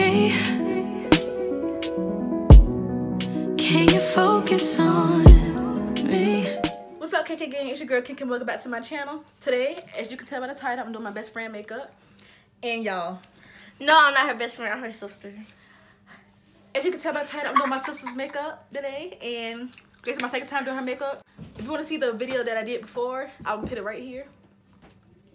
me? Can you focus on me? What's up, KK gang? It's your girl Kim. Welcome back to my channel. Today, as you can tell by the title, I'm doing my best friend makeup. And y'all, no, I'm not her best friend. I'm her sister. As you can tell by the title, I'm doing my sister's makeup today, and this is my second time doing her makeup. If you want to see the video that I did before, I'll put it right here.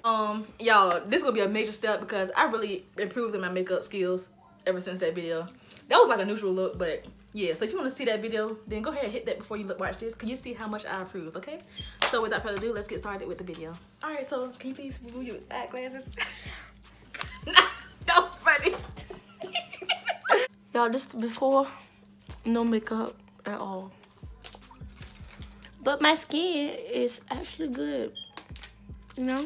Y'all, this is gonna be a major step because I really improved in my makeup skills ever since that video. That was like a neutral look, but yeah. So if you want to see that video, then go ahead and hit that before you watch this. Can you see how much I improved? Okay. So without further ado, let's get started with the video. All right. So can you please remove your eyeglasses? That was funny. Y'all, this is before, no makeup at all. But my skin is actually good, you know?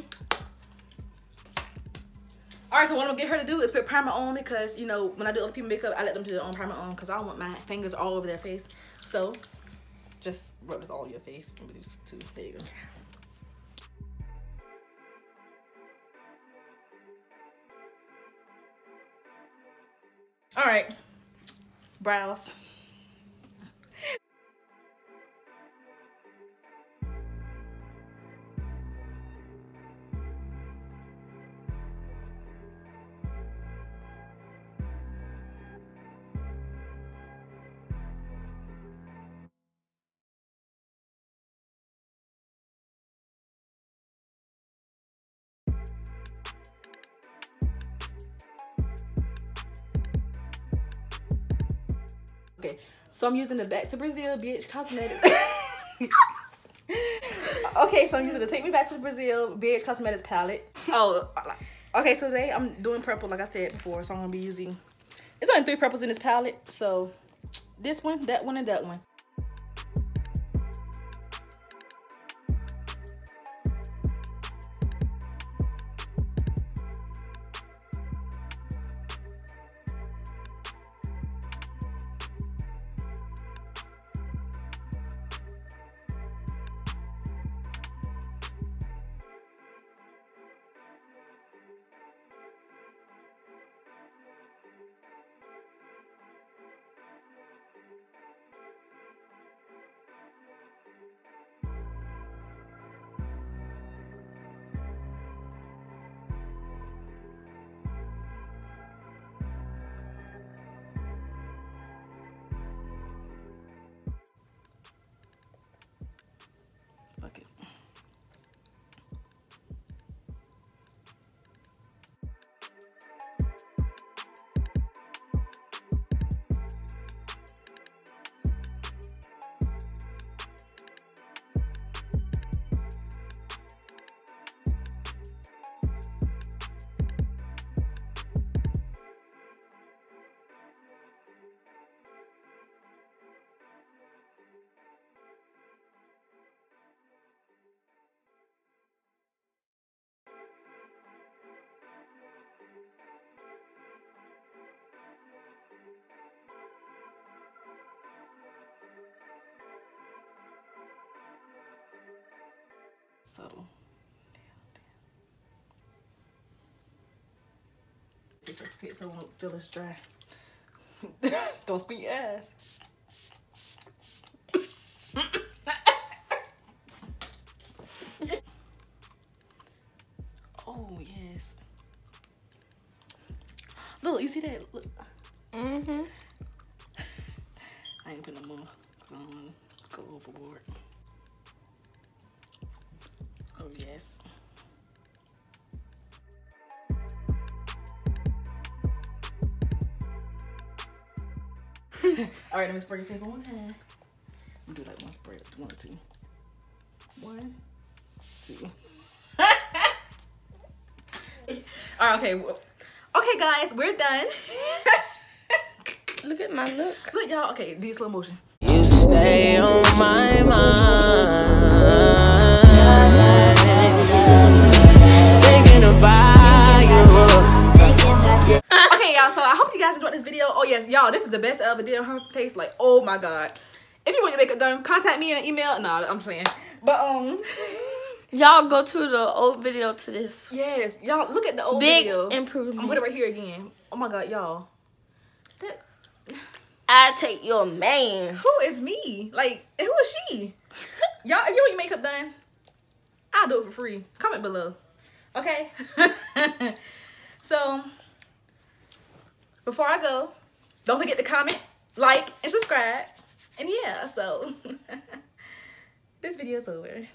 Alright, so what I'm gonna get her to do is put primer on because, you know, when I do other people's makeup, I let them do their own primer on because I don't want my fingers all over their face. So, just rub this all over your face. Let me do this too. There you go. Alright. Brows. Okay, so I'm using the Back to Brazil BH Cosmetics. Okay, so I'm using the Take Me Back to Brazil BH Cosmetics palette. Oh, okay, so today I'm doing purple like I said before, so I'm gonna be using, it's only 3 purples in this palette, so this one, that one, and that one. Okay. So, it's okay, so it won't feel as dry. Don't squeeze your ass. Oh yes. Look, you see that? Look. Mm-hmm. I ain't putting no more. Go overboard. Oh yes. All right, let me spray your face one time. I'm gonna do like one spray, 1 or 2. 1, 2. All right, okay. Okay, guys, we're done. Look at my look. Look, y'all. Okay, do slow motion. You stay on my mind, thinking about you. Okay, y'all, so I hope you guys enjoyed this video. Oh yes, y'all, this is the best I ever did on her face. Like, oh my god. If you want your makeup done, contact me in an email. Nah, I'm playing. But Y'all go to the old video to this. yes, y'all look at the old Big video. improvement. I'm gonna put it right here again. Oh my god, y'all. I take your man. Who is me? Like, who is she? Y'all, if you want your makeup done, I'll do it for free. Comment below. Okay? So, before I go, don't forget to comment, like, and subscribe. And yeah, so, this video's over.